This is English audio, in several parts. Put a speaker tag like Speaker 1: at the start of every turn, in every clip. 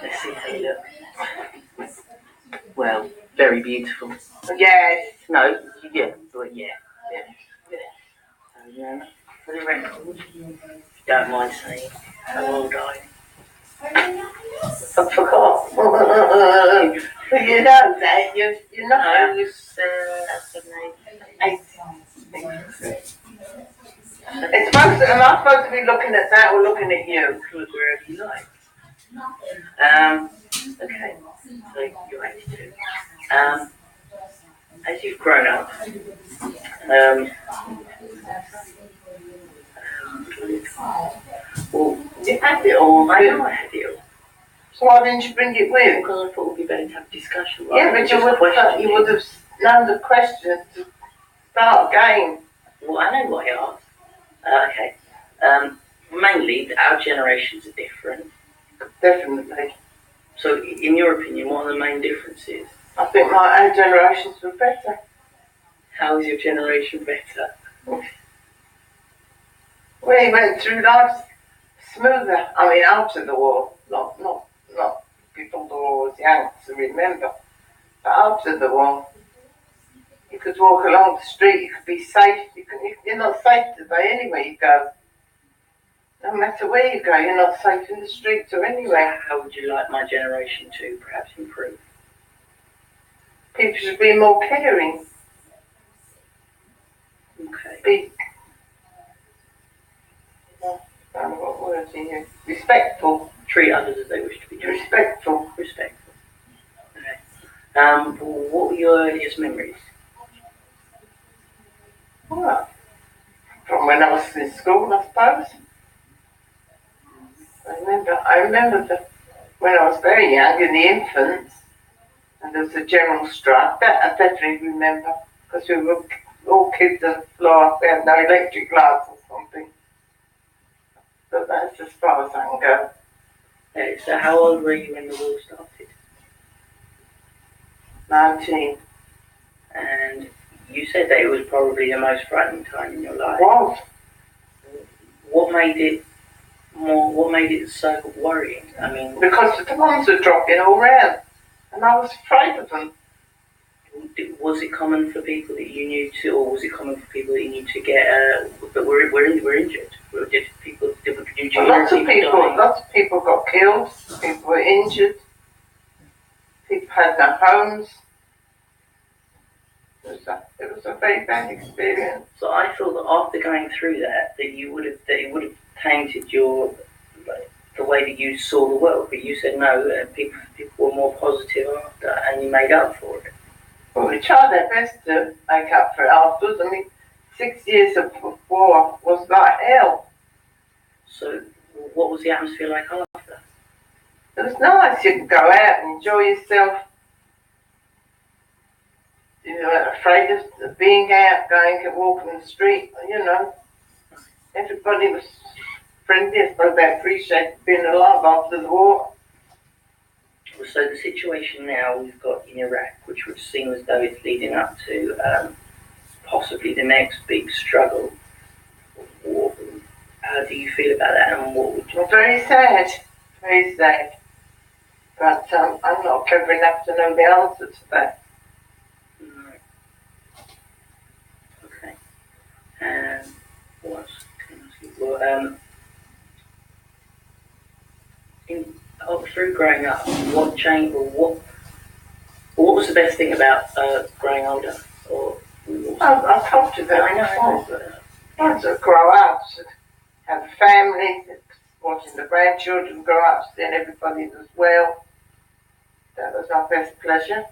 Speaker 1: Let's see how you look. Well, very beautiful.
Speaker 2: Yes.
Speaker 1: No, yeah, but yeah. For the record, don't mind saying, how old are you?
Speaker 2: I forgot. But you know that, you're not.
Speaker 1: I was 8.
Speaker 2: Am I supposed to be looking at that or looking at you?
Speaker 1: Look wherever you like. Okay, so you're 82. As you've grown up, well,
Speaker 2: You had it all.
Speaker 1: I know I had it all.
Speaker 2: So why didn't you bring it with?
Speaker 1: Because I thought it would be better to have a discussion.
Speaker 2: Yeah, but you would have known the questions to start a game.
Speaker 1: Well, I know what I asked. Okay. Mainly, our generations are different.
Speaker 2: Definitely.
Speaker 1: So, in your opinion, what are the main differences?
Speaker 2: I think our generations were better.
Speaker 1: How is your generation better?
Speaker 2: We went through life smoother. I mean, after the war, not before the war was young to remember. But after the war, you could walk along the street, you could be safe. You're not safe today anywhere you go. No matter where you go, you're not safe in the streets or anywhere.
Speaker 1: How would you like my generation to perhaps improve?
Speaker 2: People should be more caring.
Speaker 1: Okay.
Speaker 2: What word do you use? Respectful.
Speaker 1: Treat others as they wish to be treated.
Speaker 2: Respectful.
Speaker 1: Okay. What were your earliest memories?
Speaker 2: Well, from when I was in school, I suppose. I remember when I was very young, in the infants, and there was a general strike. That I definitely remember, because we were all kids on the floor. We had no electric lights or something. But that's as far as I can go.
Speaker 1: Okay, so how old were you when the war started?
Speaker 2: 19.
Speaker 1: And you said that it was probably the most frightening time in your life.
Speaker 2: What?
Speaker 1: What made it so worrying? I mean,
Speaker 2: because the bombs were dropping all around, and I was afraid of them.
Speaker 1: Was it common for people that you knew to, or was it common for people that you knew to get? But we're injured.
Speaker 2: Lots of people got killed. People were injured. People had no homes. It was a very bad experience.
Speaker 1: So I feel that after going through that it would have tainted the way that you saw the world. But you said no. People were more positive after, and you made up for it.
Speaker 2: Well, we tried our best to make up for it afterwards. I mean, 6 years of war was like hell.
Speaker 1: So, what was the atmosphere like after?
Speaker 2: It was nice. You could go out and enjoy yourself. You weren't afraid of being out, going and walking the street. You know, everybody was friendly. I suppose they appreciated being alive after the war.
Speaker 1: So the situation now we've got in Iraq, which would seem as though it's leading up to possibly the next big struggle. How do you feel about that, and what would you...
Speaker 2: Well, very sad. But I'm not clever enough to know the answer to that.
Speaker 1: No. Okay. And what else can I ask you? Well, through growing up, what changed, or what was the best thing about growing older? Or
Speaker 2: I told you that.
Speaker 1: I know.
Speaker 2: I had to grow up, have a family, watching the grandchildren grow up, seeing everybody as well. That was our best pleasure.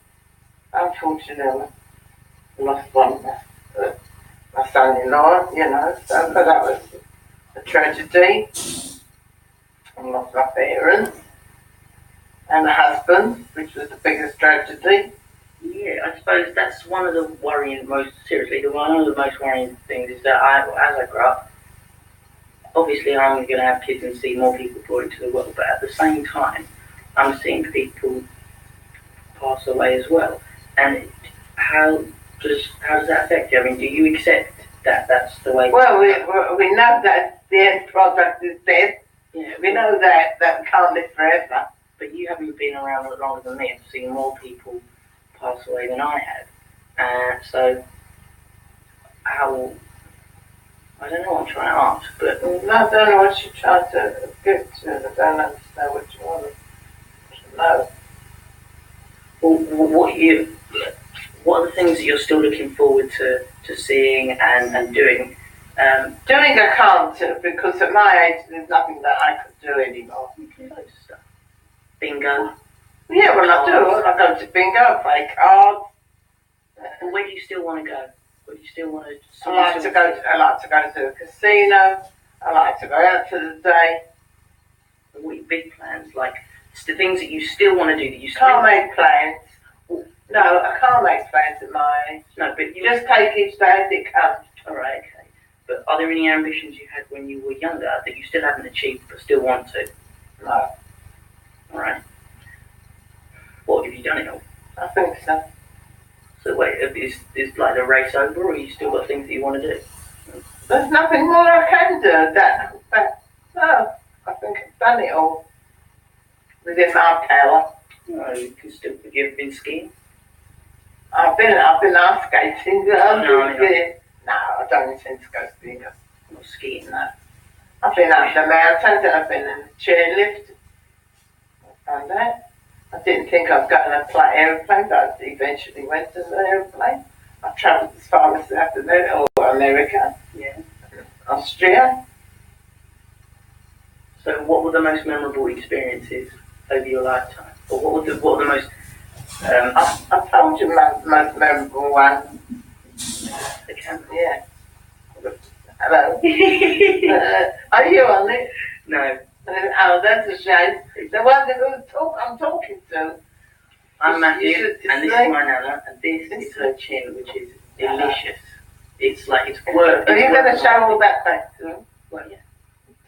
Speaker 2: Unfortunately, I lost my son-in-law, you know, so but that was a tragedy. I lost my parents and a husband, which was the biggest tragedy.
Speaker 1: Yeah, I suppose that's one of the most worrying things is that as I grow up, obviously I'm going to have kids and see more people brought into the world, but at the same time, I'm seeing people pass away as well. And how how does that affect you? I mean, do you accept that that's the way?
Speaker 2: Well, we know that the end product is death.
Speaker 1: Yeah,
Speaker 2: We know that we can't live forever.
Speaker 1: But you haven't been around longer than me. I've seen more people pass away than I have. So how? I don't know what I'm trying to ask, but
Speaker 2: I don't know what you're trying to get to. I don't understand what you want to know.
Speaker 1: Well, what are the things that you're still looking forward to seeing and doing?
Speaker 2: Doing I can't because at my age there's nothing that I could do anymore.
Speaker 1: You can do loads of stuff. Bingo.
Speaker 2: Yeah, well I do. I go to bingo, I play cards.
Speaker 1: And where do you still want to go? Where do you still want to?
Speaker 2: I like to go to a casino. I like to go out for the day.
Speaker 1: What are your big plans? Like the things that you still want to do that you still
Speaker 2: can't make plans. No, I can't make plans at my age.
Speaker 1: No, but you
Speaker 2: just take each day as it comes.
Speaker 1: All right, okay. But are there any ambitions you had when you were younger that you still haven't achieved but still want to?
Speaker 2: No.
Speaker 1: All right. What have you done it all?
Speaker 2: I think so.
Speaker 1: So wait, is like the race over, or you still got things that you want to do?
Speaker 2: There's nothing more I can do. No, I think I've done it all within my power.
Speaker 1: No, you can still. Have you ever been skiing?
Speaker 2: I've been ice skating. No, I don't intend to go skiing.
Speaker 1: Not skiing.
Speaker 2: No. I've been up the mountains and I've been in the chairlift. I've done that. I didn't think I was going to fly aeroplane, but I eventually went to the aeroplane. I travelled as far as South America or America.
Speaker 1: Yeah.
Speaker 2: Austria.
Speaker 1: So, what were the most memorable experiences over your lifetime? Or what were the most?
Speaker 2: I told you my most memorable one.
Speaker 1: The camera.
Speaker 2: Yeah. Hello. Are you on it?
Speaker 1: No.
Speaker 2: Oh, that's a shame. The one that I'm talking to.
Speaker 1: I'm Matthew, and this is my Nanna, and this is her chin, which is delicious. It's like it's work.
Speaker 2: Are you going to show all that back to them?
Speaker 1: Well, yeah.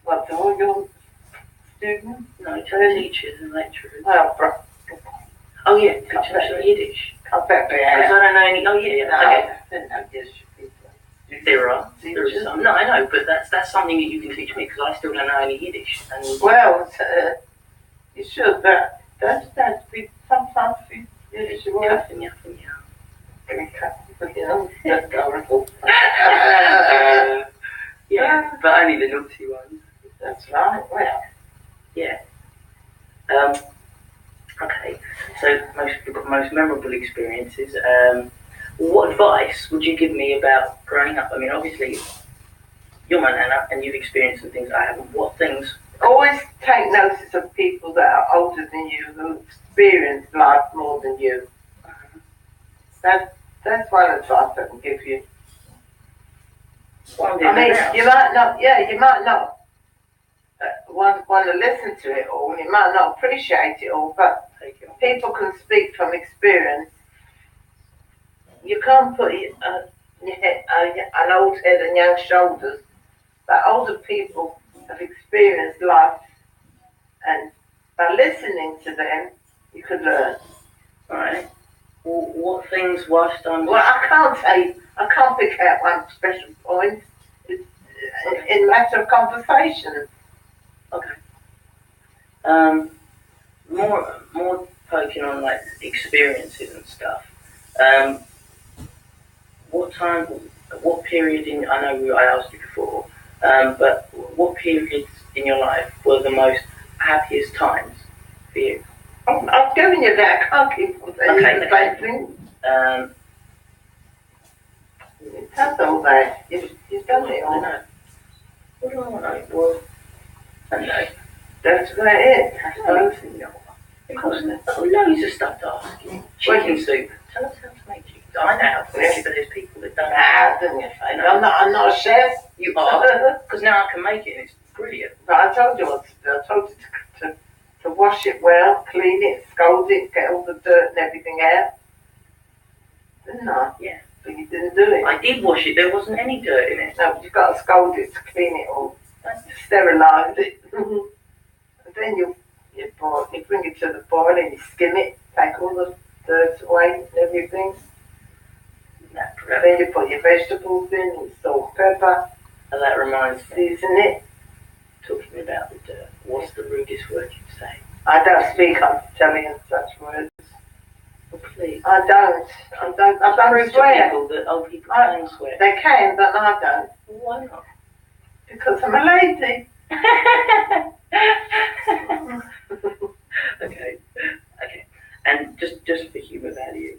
Speaker 2: What, to all your students?
Speaker 1: No, to the teachers and lecturers.
Speaker 2: Well,
Speaker 1: oh yeah, teach them some Yiddish.
Speaker 2: Can't bet me
Speaker 1: Because I don't know any. Oh yeah,
Speaker 2: No,
Speaker 1: okay.
Speaker 2: I didn't know Yiddish.
Speaker 1: There are some. No, I know, but that's something that you can teach me because I still don't know any Yiddish. And
Speaker 2: well, you should. Don't speak sometimes Yiddish words. That's colorful.
Speaker 1: Yeah, but only the naughty ones.
Speaker 2: That's right. Well,
Speaker 1: yeah. Okay. So most memorable experiences. What advice would you give me about growing up? I mean, obviously, you're my Nanna, and you've experienced some things I haven't. What things?
Speaker 2: Always take notice of people that are older than you, who experience life more than you. That's one advice I can give you.
Speaker 1: I
Speaker 2: mean, you might not want to listen to it all, you might not appreciate it all, but people can speak from experience. You can't put an old head on young shoulders, but older people have experienced life, and by listening to them, you could learn.
Speaker 1: Right. Well, what things whilst I'm...
Speaker 2: Well, I can't pick out one special point. It's in matter of conversation.
Speaker 1: Okay. More poking on like experiences and stuff. What period in... I know I asked you before, but what periods in your life were the most happiest times for you?
Speaker 2: I've given you that. I can't keep on saying the same thing. That's all that. You've done it all.
Speaker 1: What do I want to know? Well, I don't know.
Speaker 2: That's about it. I suppose.
Speaker 1: Of course, I've got loads of stuff to ask you. Chicken soup. Tell us how to make chicken soup. I know how to make it, but there's people that don't.
Speaker 2: I'm not a chef.
Speaker 1: You are, because now I can make it and it's brilliant.
Speaker 2: But I told you to wash it well, clean it, scald it, get all the dirt and everything out. Didn't I?
Speaker 1: Yeah.
Speaker 2: But you didn't do it.
Speaker 1: I did wash it, there wasn't any dirt in it.
Speaker 2: No, you've got to scald it to clean it all. Sterilise it. And then you bring it to the boil and you skim it, take all the dirt away and everything.
Speaker 1: No.
Speaker 2: Then you put your vegetables in, and salt, pepper.
Speaker 1: And that reminds me,
Speaker 2: Season it.
Speaker 1: talking about the dirt, what's the rudest word you'd say?
Speaker 2: I don't speak Italian such words.
Speaker 1: Well, please.
Speaker 2: I don't
Speaker 1: Prove to
Speaker 2: swear.
Speaker 1: people that old people can swear.
Speaker 2: They can, but I don't.
Speaker 1: Why not?
Speaker 2: Because I'm a lady.
Speaker 1: Okay. And just for humour value,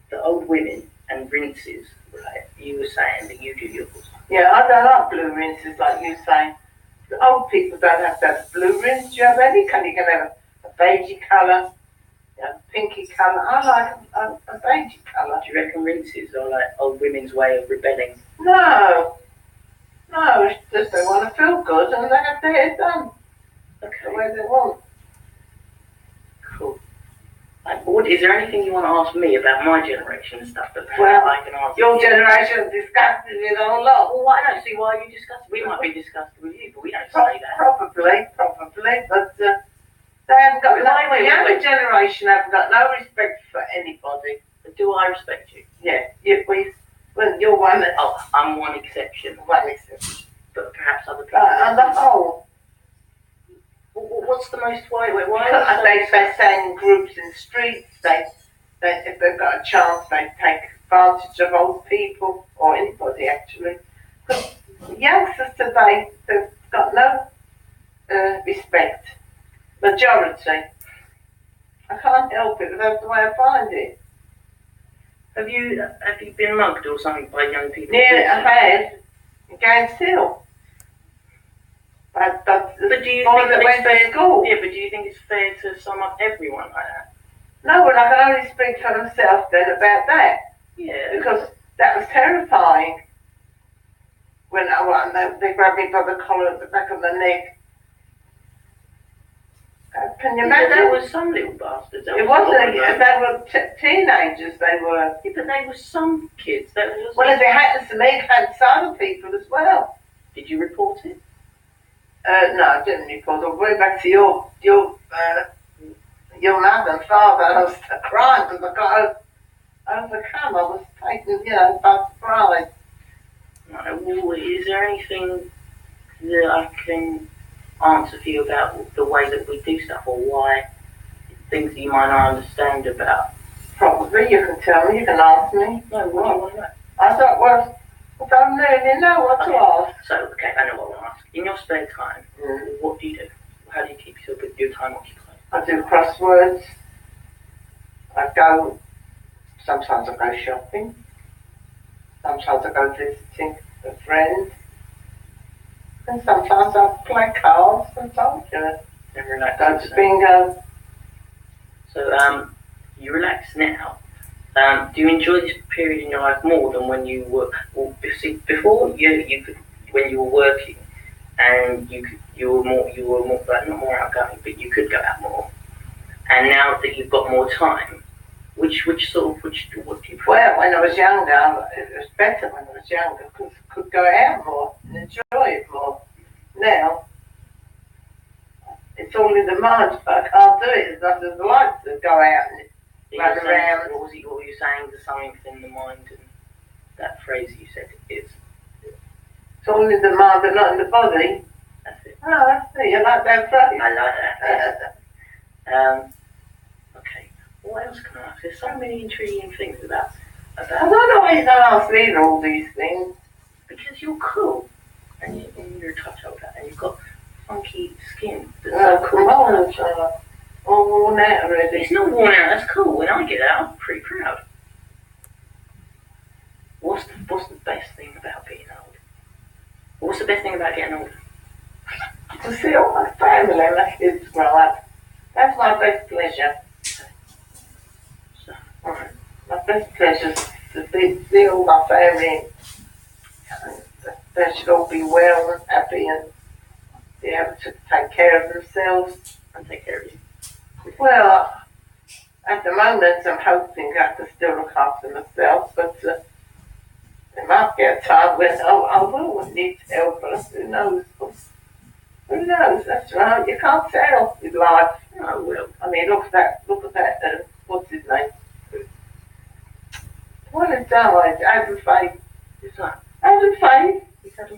Speaker 1: the old women and rinses, right? You were saying that you do yours.
Speaker 2: Yeah, I don't like blue rinses like you say. The old people don't have to have blue rinse. Do you have any colour? You can have a beigey colour, a pinky colour. I like a beigey colour.
Speaker 1: Do you reckon rinses are like old women's way of rebelling?
Speaker 2: No, it's just they want to feel good and they have their hair done the
Speaker 1: Okay,
Speaker 2: way they want.
Speaker 1: cool. Is there anything you want to ask me about my generation and stuff that
Speaker 2: Well,
Speaker 1: I can answer?
Speaker 2: Your generation disgusted me a whole lot.
Speaker 1: Well, I don't see why you discuss. We might be disgusted with you, but we don't say that.
Speaker 2: Probably, but they haven't got the younger generation haven't got no respect for anybody.
Speaker 1: Do I respect you?
Speaker 2: Yeah, you're one that.
Speaker 1: Oh, I'm one exception.
Speaker 2: One exception.
Speaker 1: But perhaps other people.
Speaker 2: On the whole.
Speaker 1: What's the most why?
Speaker 2: Because they stay in groups in the streets. If they've got a chance, they take advantage of old people or anybody actually. Because youngsters today, they've got no respect. Majority. I can't help it, but that's the way I find it.
Speaker 1: Have you been mugged or something by young people?
Speaker 2: Yeah, I had. Against Hill. But do you think that went to school?
Speaker 1: Yeah, but do you think it's fair to sum up everyone like that?
Speaker 2: No, but I can only speak for myself then about that.
Speaker 1: Yeah.
Speaker 2: Because that was terrifying. When they grabbed me by the collar at the back of the neck. Can you imagine?
Speaker 1: There were some little bastards.
Speaker 2: It wasn't. They were teenagers. They were.
Speaker 1: Yeah, but they were some kids.
Speaker 2: Well, if it happens to me, it happens to other people as well.
Speaker 1: Did you report it?
Speaker 2: No, I didn't report. I'm going back to your mother and father. I was crying because I got overcome. I was taken, by surprise.
Speaker 1: Well, is there anything that I can answer for you about the way that we do stuff, or why things that you might not understand about?
Speaker 2: Probably. You can tell me. You can ask me.
Speaker 1: No, what do you want to know?
Speaker 2: I thought, well, I don't really know what to ask.
Speaker 1: So, okay, I know what I want to ask. In your spare time, what do you do? How do you keep your time occupied?
Speaker 2: I do crosswords. Sometimes I go shopping. Sometimes I go visiting a friend. And sometimes I play cards and soldier.
Speaker 1: And relax.
Speaker 2: Go to bingo.
Speaker 1: So, you relax now. Do you enjoy this period in your life more than when you were? Well, before you could, when you were working, and you were more not more outgoing, but you could go out more. And now that you've got more time, what do you prefer?
Speaker 2: Well, when I was younger, it was better when I was younger because I could go out more and enjoy it more. Now, it's all in the mind, but I can't do it as much as I like to go out and run around.
Speaker 1: What were you saying? There's something in the mind, and that phrase you said is.
Speaker 2: It's all in the mind but not in the body.
Speaker 1: That's it.
Speaker 2: Oh, that's it. You like that phrase?
Speaker 1: I like that. Okay. What else can I ask? There's so many intriguing things about.
Speaker 2: I don't know why you don't ask me all these things.
Speaker 1: Because you're cool, and you're a touch older, and you've got funky skin. That's
Speaker 2: Oh,
Speaker 1: so
Speaker 2: come
Speaker 1: cool.
Speaker 2: on, all worn out already.
Speaker 1: It's not worn out. That's cool. When I get that, I'm pretty proud. What's the best thing about being old? What's the best thing about getting older?
Speaker 2: To see all my family and my kids grow up. That's my best pleasure.
Speaker 1: So, alright.
Speaker 2: My best pleasure is to see all my family. They should all be well and happy and be able to take care of themselves.
Speaker 1: And take care of you.
Speaker 2: Well, at the moment I'm hoping I can still look after myself, but there might be a time when I will need help, but who knows? Who knows? That's right. You can't tell with life.
Speaker 1: I will.
Speaker 2: I mean, look at that. What's his name? Well, it died. Adam Faith.
Speaker 1: Who's that?
Speaker 2: Adam Faith.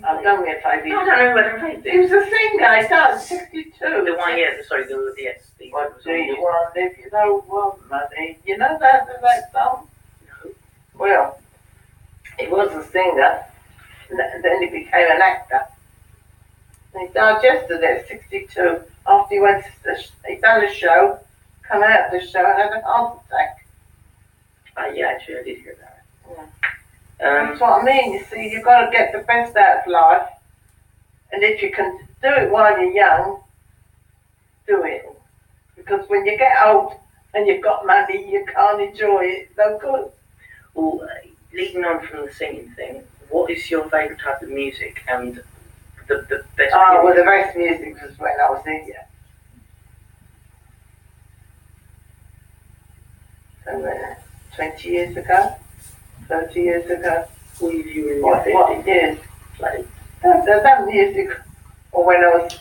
Speaker 1: I've
Speaker 2: done me a favour.
Speaker 1: I don't know whether Faith
Speaker 2: He was a singer. He died at 62.
Speaker 1: The one, yeah, sorry, yes.
Speaker 2: What do you want if you don't want money? You know that song?
Speaker 1: No.
Speaker 2: Well, he was a singer, and then he became an actor. And he died yesterday at 62 after he went to he done a show, come out of the show and had a heart attack.
Speaker 1: Yeah, actually, I did hear that.
Speaker 2: Yeah. That's what I mean. You see, you've got to get the best out of life, and if you can do it while you're young, do it. Because when you get old and you've got money, you can't enjoy it. No good.
Speaker 1: Well, leading on from the singing thing, what is your favourite type of music and the best?
Speaker 2: Oh, well, the best music was when I was in here. So, 20 years ago, 30 years ago.
Speaker 1: Well, you were in your 50s.
Speaker 2: What years?
Speaker 1: Like,
Speaker 2: that music, or when I was,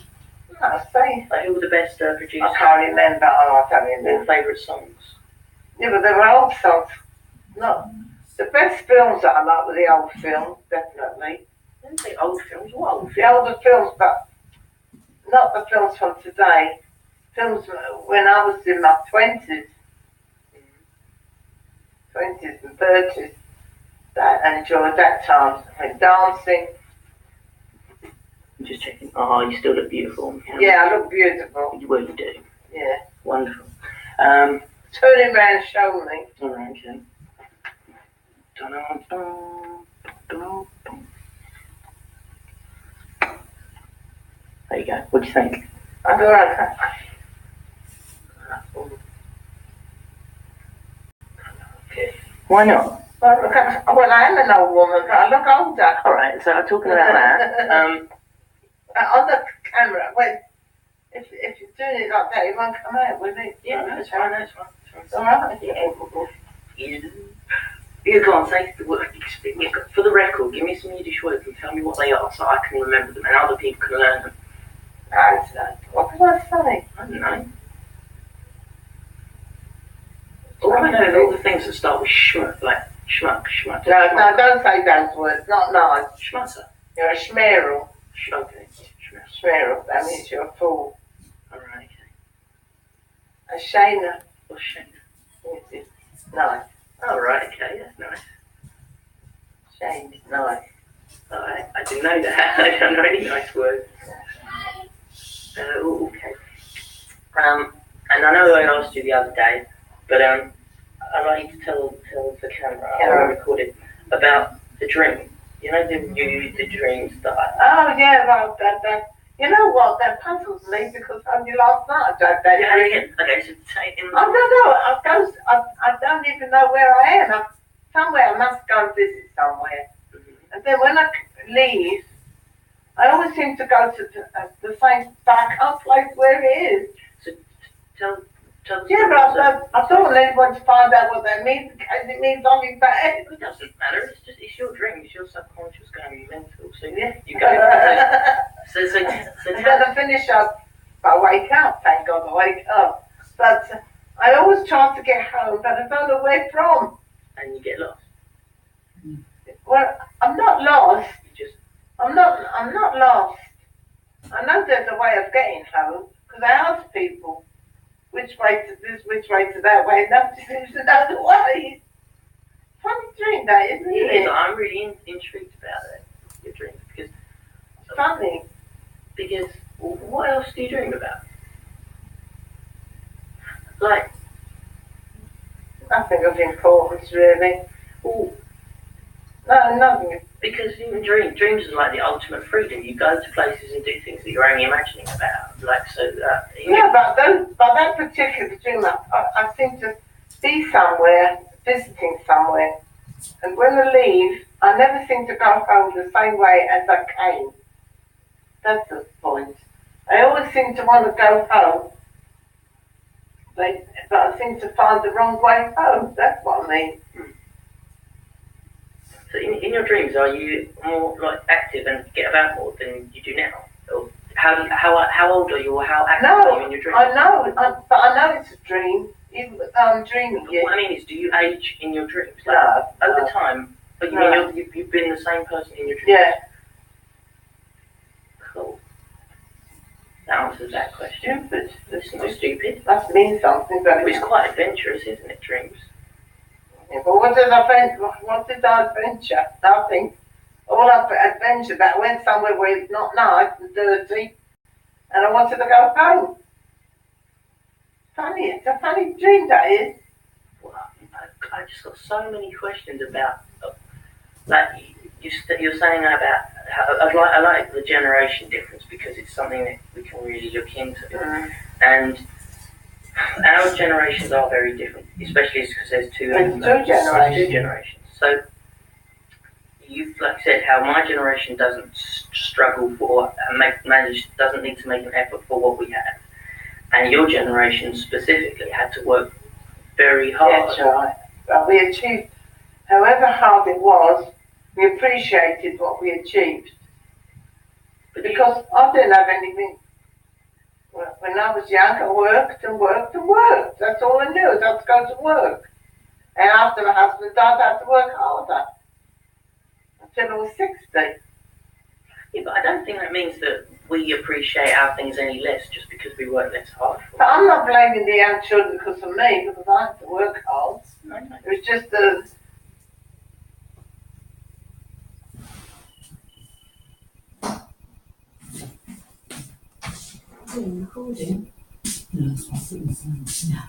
Speaker 2: saying.
Speaker 1: Like, who were the best producers?
Speaker 2: I can't remember. I can't remember.
Speaker 1: Your favourite songs?
Speaker 2: Yeah, but they were old songs. No, the best films that I like were the old films, definitely.
Speaker 1: I didn't say old films. What old films?
Speaker 2: The older films, but not the films from today. Films when I was in my 20s and 30s. That I enjoyed that time. And dancing.
Speaker 1: I'm just checking. Oh, you still look beautiful.
Speaker 2: Yeah, I look beautiful.
Speaker 1: Well, you do.
Speaker 2: Yeah.
Speaker 1: Wonderful.
Speaker 2: Turn him round and show me.
Speaker 1: Alright, okay. There you go. What do you think?
Speaker 2: I don't know.
Speaker 1: Okay. Why not?
Speaker 2: Well, I am an old woman, but I look older.
Speaker 1: Alright, so I'm talking about that.
Speaker 2: On the camera, wait, if you're doing it like that, it won't come out, will it?
Speaker 1: Yeah, no, it's fine, that's fine.
Speaker 2: It's alright.
Speaker 1: Yeah. You go on, say the word. For the record, give me some Yiddish words and tell me what they are so I can remember them and other people can learn them.
Speaker 2: What can I say?
Speaker 1: I don't know. All I know is all the things that start with schmuck, like schmuck.
Speaker 2: No, don't say those words, not nice.
Speaker 1: Schmutzer.
Speaker 2: You're a schmearl.
Speaker 1: Okay.
Speaker 2: Schmearl, that means you're a fool.
Speaker 1: Alright, okay.
Speaker 2: A shaner.
Speaker 1: What's shame?
Speaker 2: It's nice.
Speaker 1: Alright, okay, that's nice.
Speaker 2: Shame is nice.
Speaker 1: Alright, I didn't know that. I don't know any nice words. Okay. And I know I asked you the other day, but I'd like you to tell the camera, I recorded, about the dream. You know, the dreams that
Speaker 2: Oh, yeah, well, that. You know what? That puzzles me because only last night I had that.
Speaker 1: Yeah, okay, so take him.
Speaker 2: I don't know. I don't even know where I am. Somewhere I must go and visit somewhere.
Speaker 1: Mm-hmm.
Speaker 2: And then when I leave, I always seem to go to the same, but I can't place where it is.
Speaker 1: So tell
Speaker 2: Yeah, but I don't want anyone to find out what that means because it means something bad.
Speaker 1: It doesn't matter. It's your dream. It's your subconscious going mental. So
Speaker 2: Yeah.
Speaker 1: you go. So
Speaker 2: And then I finish up. I wake up. Thank God I wake up. But I always try to get home, but I don't know where from.
Speaker 1: And you get lost.
Speaker 2: Well, I'm not lost.
Speaker 1: You just.
Speaker 2: I'm not lost. I know there's a way of getting home because I ask people which way to this, which way to that way. Nobody seems to know the way. Funny dream that, isn't it?
Speaker 1: It is. I'm really intrigued about it. Your dreams because.
Speaker 2: Funny.
Speaker 1: Because what else do you dream about? Like.
Speaker 2: Nothing of importance, really.
Speaker 1: Well,
Speaker 2: No, nothing.
Speaker 1: because even dreams are like the ultimate freedom. You go to places and do things that you're only imagining about. Like so.
Speaker 2: Yeah, but that particular dream, I seem to be somewhere, visiting somewhere, and when I leave, I never seem to go home the same way as I came. That's the point. I always seem to want to go home, but I seem to find the wrong way home. That's what I mean.
Speaker 1: So in your dreams, are you more like active and get about more than you do now? Or how old are you, or how active are you in your dreams?
Speaker 2: I know, but I know it's a dream. Even I'm dreaming
Speaker 1: But
Speaker 2: yet.
Speaker 1: what I mean is, do you age in your dreams? Like,
Speaker 2: No,
Speaker 1: over
Speaker 2: no.
Speaker 1: time? But you
Speaker 2: No.
Speaker 1: mean you've been the same person in your dreams?
Speaker 2: Yeah.
Speaker 1: Cool. That answers that question.
Speaker 2: Stupid.
Speaker 1: It's not stupid.
Speaker 2: Must mean something, but
Speaker 1: It's quite adventurous, isn't it, dreams?
Speaker 2: yeah, but what did I adventure? Nothing. All adventure that I went somewhere where it's not nice and dirty, and I wanted to go home. Funny, it's a funny dream that is.
Speaker 1: Well, I just got so many questions about, like, you're saying about how, I like the generation difference because it's something that we can really look into. And our generations are very different, especially because there's two generations. So you've said how my generation doesn't struggle for and doesn't need to make an effort for what we have, and your generation specifically had to work very hard.
Speaker 2: That's right. But we achieved, however hard it was, we appreciated what we achieved. Because I didn't have anything. When I was young, I worked and worked and worked. That's all I knew, is I had to go to work. And after my husband died, I had to work harder. Until I was 60.
Speaker 1: Yeah, but I don't think that means that we appreciate our things any less just because we work less hard for
Speaker 2: But I'm not blaming the young children because of me, because I had to work hard.
Speaker 1: No.
Speaker 2: It was just a...
Speaker 3: Recording? No, it's not.